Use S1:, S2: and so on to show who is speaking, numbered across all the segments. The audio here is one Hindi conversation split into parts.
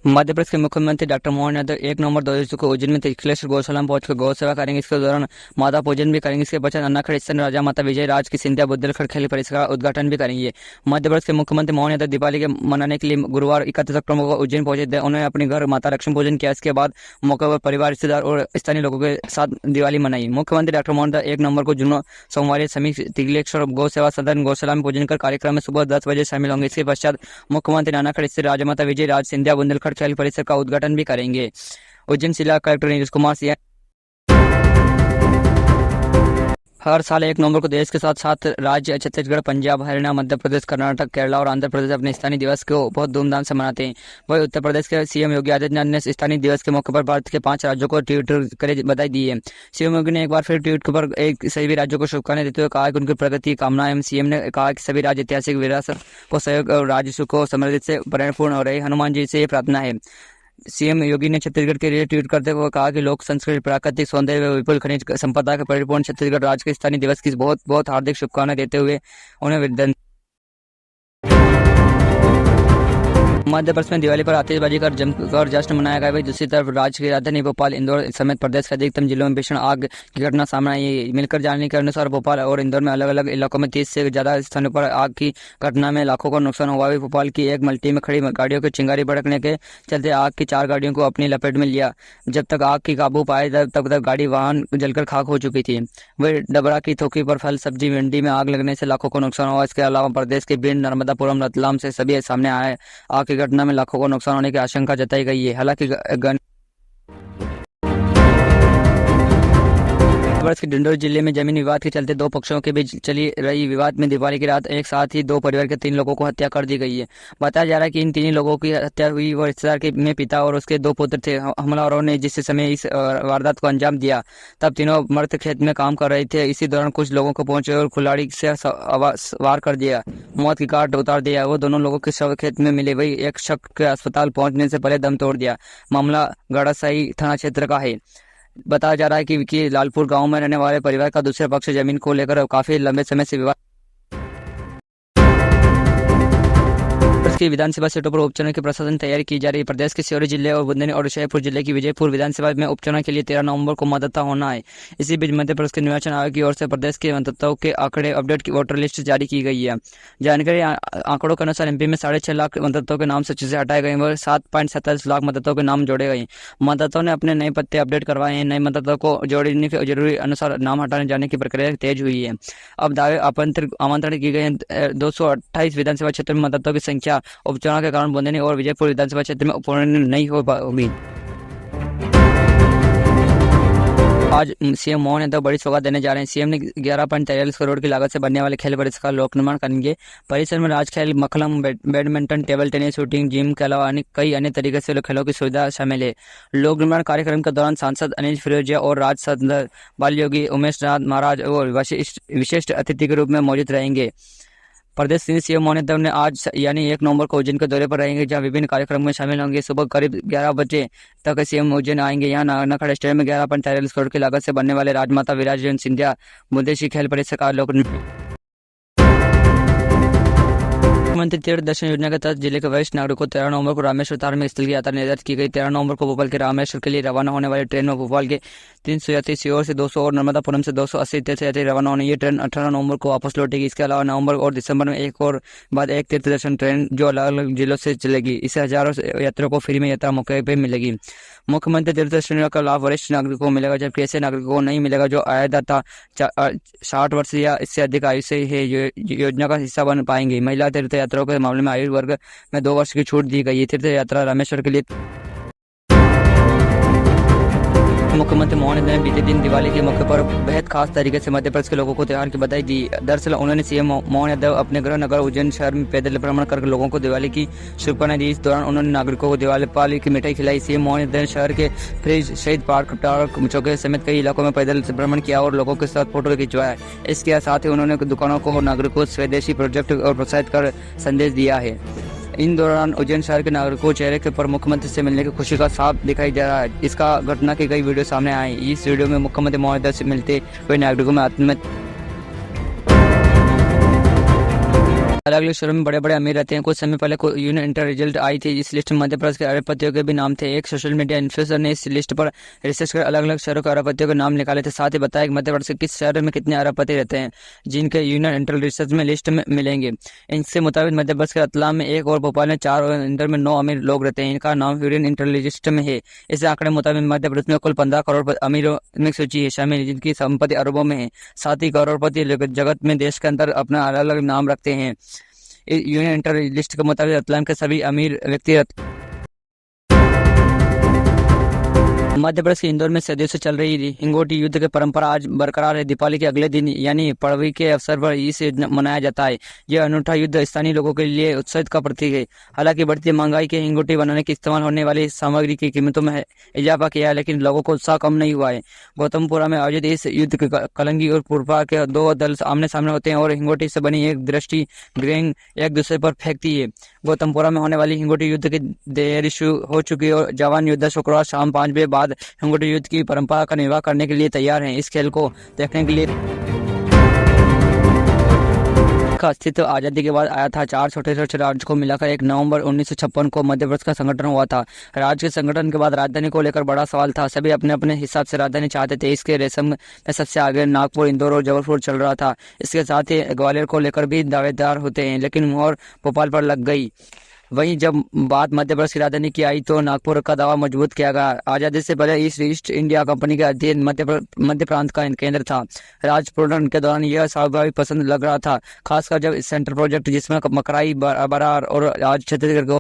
S1: मध्य प्रदेश के मुख्यमंत्री डॉक्टर मोहन यादव 1 नवंबर 2024 को उज्जैन में त्रिकलेश्वर गौशाला में पहुंचकर गौ सेवा करेंगे। इसके दौरान माता पूजन भी करेंगे। इसके पश्चात अन्नाखड़ स्थित राजा माता विजय राज की सिंधिया बुंदेलखंड खेल परिसर का उद्घाटन भी करेंगे। मध्य प्रदेश के मुख्यमंत्री मोहन यादव दिवाली के मनाने के लिए गुरुवार 31 अक्टूबर को उज्जैन पहुंचे थे। उन्होंने अपने घर माता लक्ष्मी पूजन किया। इसके बाद मौके पर परिवार, रिश्तेदार और स्थानीय लोगों के साथ दिवाली मनाई। मुख्यमंत्री डॉक्टर मोहन यादव 1 नवंबर को जुम्मन सोमवार समीप त्रिकलेश्वर गौ सेवा सदन गौशाला में पूजन कर कार्यक्रम में सुबह 10 बजे शामिल होंगे। इसके पश्चात मुख्यमंत्री अन्नाखड़ स्थित राजा माता विजय राज सिंधिया बुंदेलखंड खेल परिसर का उद्घाटन भी करेंगे। उज्जैन जिला कलेक्टर नीरज कुमार सिंह हर साल 1 नवंबर को देश के साथ साथ राज्य छत्तीसगढ़, पंजाब, हरियाणा, मध्य प्रदेश, कर्नाटक, केरला और आंध्र प्रदेश अपने स्थानीय दिवस को बहुत धूमधाम से मनाते हैं। वही उत्तर प्रदेश के सीएम योगी आदित्यनाथ ने स्थानीय दिवस के मौके पर भारत के 5 राज्यों को ट्वीट कर बधाई दी है। सीएम योगी ने एक बार फिर ट्वीट पर सभी राज्यों को शुभकामनाएं देते हुए कहा कि उनकी प्रगति की कामना है। सीएम ने कहा कि सभी राज्य ऐतिहासिक विरासत को सहयोग और राज्य सुख को समृद्धि से परिपूर्ण हो रहे। हनुमान जी से ये प्रार्थना है। सीएम योगी ने छत्तीसगढ़ के लिए ट्वीट करते हुए कहा कि लोक संस्कृति, प्राकृतिक सौंदर्य व विपुल खनिज संपदा के परिपूर्ण छत्तीसगढ़ राज्य के स्थानीय दिवस की बहुत बहुत हार्दिक शुभकामनाएं देते हुए उन्हें मध्य प्रदेश में दिवाली पर आतिशबाजी कर जमकर जश्न मनाया गया। वही दूसरी तरफ राज्य की राजधानी भोपाल, इंदौर समेत प्रदेश के अधिकतम जिलों में भीषण आग की घटना सामने आई है। मिलकर जानने के अनुसार भोपाल और इंदौर में अलग अलग इलाकों में 30 से ज्यादा स्थानों पर आग की घटना में लाखों का नुकसान हुआ है। भोपाल की एक मल्टी में खड़ी गाड़ियों की चिंगारी भड़कने के चलते आग की 4 गाड़ियों को अपनी लपेट में लिया। जब तक आग की काबू पाए तब तक गाड़ी वाहन जलकर खाक हो चुकी थी। वही डबरा की थोकी पर फल सब्जी मंडी में आग लगने से लाखों को नुकसान हुआ। इसके अलावा प्रदेश के भिंड, नर्मदापुरम, रतलाम से सभी सामने आए आग की घटना में लाखों को नुकसान होने की आशंका जताई गई है। हालांकि वर्ष के डिंडोर जिले में जमीन विवाद के चलते 2 पक्षों के बीच चली रही विवाद में दिवाली की रात एक साथ ही 2 परिवार के 3 लोगों को हत्या कर दी गई है। बताया जा रहा है कि इन 3 लोगों की हत्या हुई वो रिश्तेदार के में पिता और उसके 2 पुत्र थे। हमलावरों ने जिस समय इस वारदात को अंजाम दिया तब तीनों मर्द खेत में काम कर रहे थे। इसी दौरान कुछ लोगों को पहुंचे और कुल्हाड़ी से वार कर दिया, मौत की घाट उतार दिया। वो दोनों लोगों के शव खेत में मिले। वही एक शख्स के अस्पताल पहुंचने से पहले दम तोड़ दिया। मामला गड़ासाई थाना क्षेत्र का है। बताया जा रहा है कि लालपुर गांव में रहने वाले परिवार का दूसरे पक्ष जमीन को लेकर काफी लंबे समय से विवाद। की विधानसभा सीटों पर उपचुनाव की प्रशासन तैयारी की जा रही है। प्रदेश के सिरोही जिले और बुंदेलखंड और जयपुर जिले की विजयपुर विधानसभा में उपचुनाव के लिए 13 नवंबर को मतदाता होना है। इसी बीच मध्य प्रदेश के निर्वाचन आयोग की ओर से प्रदेश के मतदाताओं के आंकड़े अपडेट की वोटर लिस्ट जारी की गई है। जानकारी आंकड़ों के अनुसार एमपी में 6.5 लाख मतदाताओं के नाम सूची से हटाए गए और 7.27 लाख मतदाताओं के नाम जोड़े गए। मतदाताओं ने अपने नए पत्ते अपडेट करवाए हैं। नए मतदाताओं को जोड़ने के जरूरी अनुसार नाम हटाने जाने की प्रक्रिया तेज हुई है। अब दावे आमंत्रण की गए 228 विधानसभा क्षेत्र में मतदाताओं की संख्या उपचुनाव के कारण बुंदेलखंड और विजयपुर विधानसभा क्षेत्र में उपचुनाव नहीं होगी। आज सीएम मोहन यादव बड़ी सौगात देने जा रहे हैं। सीएम ने 11.43 करोड़ की लागत से बनने वाले खेल परिसर का लोक निर्माण करेंगे। परिसर में राज खेल, मखलम, badminton, table tennis, shooting, gym के अलावा कई अन्य तरीके से खेलों की सुविधा शामिल है। लोक निर्माण कार्यक्रम के दौरान सांसद अनिल फिरोजिया और राज्य सांसद बाल योगी उमेश नाथ महाराज और विशिष्ट अतिथि के रूप में मौजूद रहेंगे। प्रदेश सीएम मोहन यादव ने आज यानी 1 नवंबर को उज्जैन के दौरे पर रहेंगे, जहां विभिन्न कार्यक्रमों में शामिल होंगे। सुबह करीब 11 बजे तक सीएम उज्जैन आएंगे। यहां नागनखड़ स्टेडियम में 11.43 करोड़ की लागत से बनने वाले राजमाता विराज सिंधिया बुंदेलखंड खेल परिसर का लोक मुख्यमंत्री तीर्थ दर्शन योजना के तहत जिले के वरिष्ठ नागरिकों को 13 नवंबर को रामेश्वर धार्मिक स्थल की यात्रा निर्धारित की गई। 13 नवंबर को भोपाल के रामेश्वर के लिए रवाना होने वाली ट्रेन में भोपाल के 300 यात्री, सीहोर से 200 और नर्मदापुरम से 280 तीर्थयात्री रवाना होने। ये ट्रेन 18 नवंबर को वापस लौटेगी। इसके अलावा नवंबर और दिसंबर में एक और बाद एक तीर्थ दर्शन ट्रेन जो अलग अलग जिलों से चलेगी। इससे हजारों यात्रियों को फ्री में यात्रा मौके पर मिलेगी। मुख्यमंत्री तीर्थ दर्शन योजना का लाभ वरिष्ठ नागरिकों को मिलेगा, जबकि ऐसे नागरिकों को नहीं मिलेगा जो आयदाता 60 वर्ष या इससे अधिक आयु से है योजना का हिस्सा बन पाएंगे। महिला तीर्थ यात्राओं के मामले में आयु वर्ग में 2 वर्ष की छूट दी गई है। तीर्थ यात्रा रामेश्वर के लिए मुख्यमंत्री मोहन यादव ने बीते दिन दिवाली के मौके पर बेहद खास तरीके से मध्य प्रदेश के लोगों को त्योहार की बधाई दी। दरअसल उन्होंने सीएम मोहन यादव अपने गृह नगर उज्जैन शहर में पैदल भ्रमण कर लोगों को दिवाली की शुभकामनाएं दी। इस दौरान उन्होंने नागरिकों को दिवाली की मिठाई खिलाई। सीएम मोहन यादव ने शहर के फ्रिज, शहीद पार्क, टावर चौके समेत कई इलाकों में पैदल भ्रमण किया और लोगों के साथ फोटो खिंचवाया। इसके साथ ही उन्होंने दुकानों को नागरिकों को स्वदेशी प्रोजेक्ट और प्रोत्साहित कर संदेश दिया है। इन दौरान उज्जैन शहर के नागरिकों को चेहरे के पर मुख्यमंत्री से मिलने की खुशी का साफ दिखाई दे रहा है। इसका घटना की कई वीडियो सामने आए। इस वीडियो में मुख्यमंत्री मोहन यादव से मिलते हुए नागरिकों में आत्म अलग अलग शहरों में बड़े बड़े अमीर रहते हैं। कुछ समय पहले यूनियन इंटर रिजल्ट आई थी। इस लिस्ट में मध्य प्रदेश के अरबपतियों के भी नाम थे। एक सोशल मीडिया इन्फ्लुएंसर ने इस लिस्ट पर रिसर्च कर अलग अलग शहरों के अरबपतियों के नाम निकाले थे। साथ ही बताया कि मध्य प्रदेश के किस शहर में कितने अरबपति रहते हैं, जिनके यूनियन इंटर रिसर्च में लिस्ट में मिलेंगे। इनसे मुताबिक मध्य प्रदेश के रतलाम में 1 और भोपाल में 4 और इंदौर में 9 अमीर लोग रहते हैं। इनका नाम यूनियन इंटर लिस्ट में है। इस आंकड़े मुताबिक मध्य प्रदेश में कुल 15 करोड़ अमीरों में सूची है शामिल है, जिनकी संपत्ति अरबों में है। साथ ही करोड़पति जगत में देश के अंदर अपना अलग अलग नाम रखते हैं। यूनियन इंटर लिस्ट के मुताबिक रतलाम के सभी अमीर व्यक्ति मध्य प्रदेश के इंदौर में सदियों से चल रही हिंगोटी युद्ध की परंपरा आज बरकरार है। दीपावली के अगले दिन यानी पड़वी के अवसर पर इसे मनाया जाता है। यह अनूठा युद्ध स्थानीय लोगों के लिए उत्सव का प्रतीक है। हालांकि बढ़ती महंगाई के हिंगोटी बनाने के इस्तेमाल होने वाली सामग्री की कीमतों में इजाफा किया है, लेकिन लोगों को उत्साह कम नहीं हुआ है। गौतमपुरा में आयोजित इस युद्ध के कलंगी और पुरपा के 2 दल आमने सामने होते हैं और हिंगोटी से बनी एक दृष्टि ग्रेंग एक दूसरे पर फेंकती है। गौतमपुरा में होने वाली हिंगोटी युद्ध की तैयारी शुरू हो चुकी है और जवान योद्धा शुक्रवार शाम 5 बजे बाद हिंगोटी युद्ध की परंपरा का निर्वाह करने के लिए तैयार हैं। इस खेल को देखने के लिए का अस्तित्व आजादी के बाद आया था। 4 छोटे छोटे राज्य को मिलाकर 1 नवंबर 1956 को मध्य प्रदेश का संगठन हुआ था। राज्य के संगठन के बाद राजधानी को लेकर बड़ा सवाल था। सभी अपने अपने हिसाब से राजधानी चाहते थे। इसके रेशम में सबसे आगे नागपुर, इंदौर और जबलपुर चल रहा था। इसके साथ ही ग्वालियर को लेकर भी दावेदार होते हैं, लेकिन मोहर भोपाल पर लग गई। वहीं जब बात मध्य प्रदेश की राजधानी की आई तो नागपुर का दावा मजबूत किया गया। आजादी से पहले ईस्ट इंडिया कंपनी का अध्ययन मध्य प्रांत का केंद्र था। राजपूर्ण के दौरान यह स्वाभाविक पसंद लग रहा था, खासकर जब सेंट्रल प्रोजेक्ट जिसमें मकराई, बरार और आज छत्तीसगढ़ को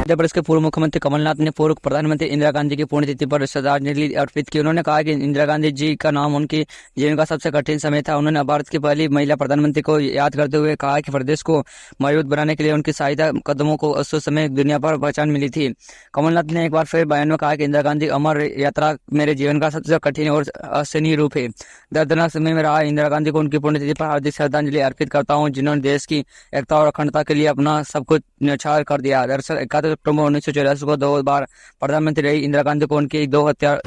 S1: मध्य प्रदेश के पूर्व मुख्यमंत्री कमलनाथ ने पूर्व प्रधानमंत्री इंदिरा गांधी की पुण्यतिथि पर श्रद्धांजलि अर्पित की। उन्होंने कहा कि इंदिरा गांधी जी का नाम उनके जीवन का सबसे कठिन समय था। उन्होंने भारत की पहली महिला प्रधानमंत्री को याद करते हुए कहा कि प्रदेश को मजबूत बनाने के लिए उनकी सहायता कदमों को उस समय दुनिया पर पहचान मिली थी। कमलनाथ ने एक बार फिर बयान में कहा कि इंदिरा गांधी अमर यात्रा मेरे जीवन का सबसे कठिन और असहनीय रूप है। दर्दनाक समय में रहा इंदिरा गांधी को उनकी पुण्यतिथि पर हार्दिक श्रद्धांजलि अर्पित करता हूँ, जिन्होंने देश की एकता और अखंडता के लिए अपना सब कुछ न्यौछावर कर दिया। दरअसल 31 अक्टूबर 1984 को 2 बार प्रधानमंत्री रही इंदिरा गांधी को उनकी 2 हत्या।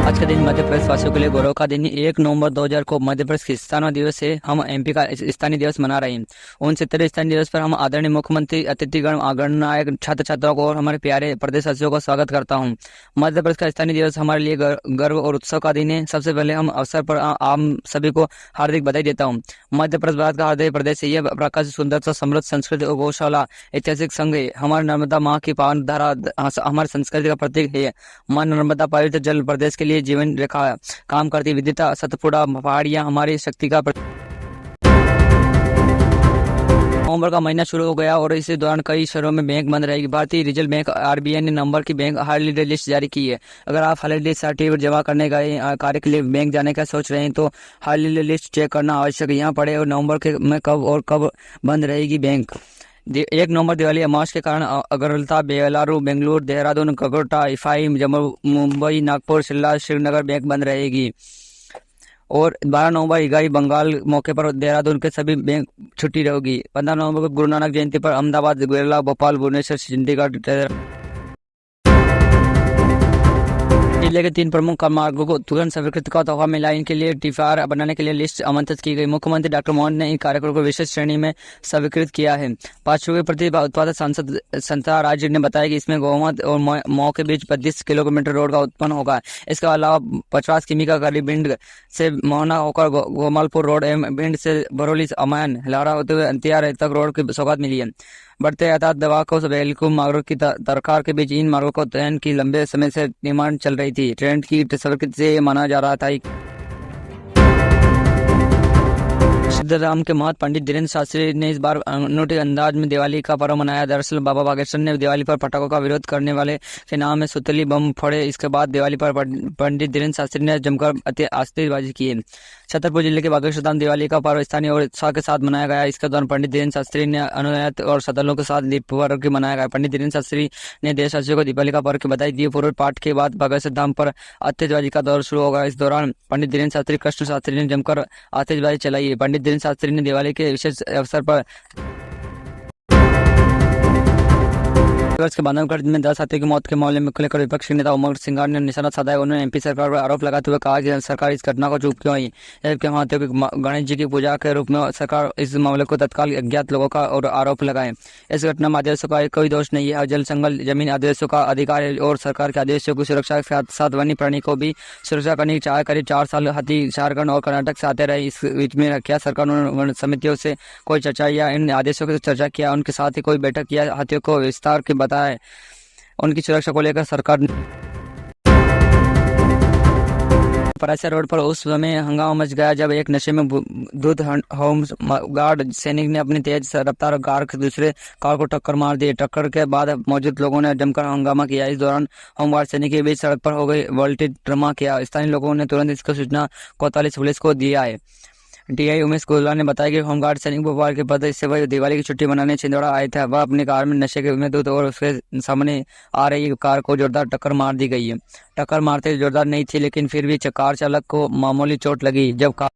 S1: आज का दिन मध्य प्रदेश वासियों के लिए गौरव का दिन। 1 नवंबर 2000 को मध्य प्रदेश के स्थानीय दिवस से हम एमपी का स्थानीय दिवस मना रहे हैं। 69वें स्थानीय दिवस पर हम आदरणीय मुख्यमंत्री, अतिथिगण, गणनायक, छात्र छात्राओं को और हमारे प्यारे प्रदेशवासियों का स्वागत करता हूं। मध्य प्रदेश का स्थानीय दिवस हमारे लिए गर्व और उत्सव का दिन है। सबसे पहले हम अवसर पर आम सभी को हार्दिक बधाई देता हूँ। मध्य प्रदेश भारत का हृदय प्रदेश है। यह प्रकाश, सुंदरता, समृद्ध संस्कृति और गौशाला ऐतिहासिक संघ है। हमारे नर्मदा माँ की पावन धारा हमारी संस्कृति का प्रतीक है। माँ नर्मदा पवित्र जल प्रदेश के लिए जीवन रेखा काम करती। विद्युता, सतपुड़ा, पहाड़ियां हमारी शक्ति का नवंबर का महीना शुरू हो गया और इसी दौरान कई शहरों में बैंक बंद रहेगी। भारतीय रिजर्व बैंक आरबीआई ने नंबर की बैंक हॉलीडे लिस्ट जारी की है। अगर आप हॉलीडे सर्टिफिकेट जमा करने गए कार्य के लिए बैंक जाने का सोच रहे हैं तो हॉलीडे लिस्ट चेक करना आवश्यक है। यहाँ पढ़े और नवंबर में कब बंद रहेगी बैंक। 1 नवंबर दिवाली अमावस के कारण अगरतला, बेलारू, बेंगलुरु, देहरादून, कोलकाता, इफाई, जम्मू, मुंबई, नागपुर, शिमला, श्रीनगर बैंक बंद रहेगी। और 12 नवंबर ईगाई बंगाल मौके पर देहरादून के सभी बैंक छुट्टी रहेगी। 15 नवंबर को गुरु नानक जयंती पर अहमदाबाद, केरला, भोपाल, भुवनेश्वर, चंडीगढ़ जिले के 3 प्रमुख मार्गों को तुरंत स्वीकृत का तोहफा मिला। इनके लिए टीफआर बनाने के लिए लिस्ट आमंत्रित की गई। मुख्यमंत्री डॉक्टर मोहन ने इन कार्यक्रमों को विशेष श्रेणी में स्वीकृत किया है। 5 के प्रति उत्पादक सांसद संस्था राज्य ने बताया कि इसमें गोमत और मऊ के बीच 25 किलोमीटर रोड का उत्पन्न होगा। इसके अलावा 50 किमी का करीब भिंड से मोहना होकर गोमालपुर रोड एवं भिंड से बरौली, अमैन, लहरा होते हुए अंतियार तक रोड की सौगात मिली है। बढ़ते यातायात दवा को बेलकुम मार्गों की दरकार के बीच इन मार्गों को ट्रेन की लंबे समय से निर्माण चल रही थी। ट्रेन की स्वीकृति से माना जा रहा था। सिद्धराम के महंत पंडित धीरेन्द्र शास्त्री ने इस बार अनूठे अंदाज में दिवाली का पर्व मनाया। दरअसल बाबा बागेश्वर ने दिवाली पर पटाखों का विरोध करने वाले के नाम में सुतली बम फोड़े। इसके बाद दिवाली पर पंडित धीरेन्द्र शास्त्री ने जमकर आतिशबाजी की। छतरपुर जिले के बागेश्वर धाम दिवाली का पर्व स्थानीय और उत्साह के साथ मनाया गया। इसके दौरान पंडित धीरेन्द्र शास्त्री ने अनुयायित और श्रद्धालुओं के साथ दीप पर्व की मनाया गया। पंडित धीरेन्द्र शास्त्री ने देशवासियों को दिवाली का पर्व की बधाई दी। पूर्व पाठ के बाद बागेश्वर धाम पर आतिशबाजी का दौर शुरू होगा। इस दौरान पंडित धीरेन्द्र शास्त्री, कृष्ण शास्त्री ने जमकर आतिशबाजी चलाई। पंडित धीरेन्द्र शास्त्री ने दिवाली के विशेष अवसर पर अगस्त के बांधवगढ़ में 10 हाथियों की मौत के मामले में लेकर विपक्षी नेता उमर सिंगार ने निशाना साधा। उन्होंने एमपी सरकार पर आरोप लगाते हुए कहा कि सरकार इस घटना को चुप क्यों आई, जबकि हाथियों की गणेश जी की पूजा के रूप में सरकार इस मामले को तत्काल अज्ञात लोगों का और आरोप लगाए। इस घटना में आदेशों का कोई दोष नहीं है। जल जंगल जमीन आदेशों का अधिकार है और सरकार के आदेशों की सुरक्षा के साथ साथ वन्य प्राणी को भी सुरक्षा करने की चाह। करीब 4 साल हाथी झारखंड और कर्नाटक से आते रहे। इस बीच में क्या सरकार ने समितियों से कोई चर्चा या इन आदेशों की चर्चा किया, उनके साथ ही कोई बैठक या हाथियों को विस्तार के बताया उनकी सुरक्षा को लेकर सरकार। परासिया रोड पर उस समय हंगामा मच गया जब एक नशे में धुत होम गार्ड सैनिक ने अपनी तेज रफ्तार कार के दूसरे कार को टक्कर मार दी। टक्कर के बाद मौजूद लोगों ने जमकर हंगामा किया। इस दौरान होमगार्ड सैनिक के बीच सड़क पर हो गई वोल्टेज ड्रामा किया। स्थानीय लोगों ने तुरंत इसकी सूचना कोतवाली पुलिस को दिया है। डीआई उमेश गोयला ने बताया कि होमगार्ड सैनिक बुधवार के बाद से वह दिवाली की छुट्टी मनाने छिंदवाड़ा आए थे। वह अपनी कार में नशे के में धुत और उसके सामने आ रही कार को जोरदार टक्कर मार दी गई है। टक्कर मारते जोरदार नहीं थी, लेकिन फिर भी कार चालक को मामूली चोट लगी। जब कार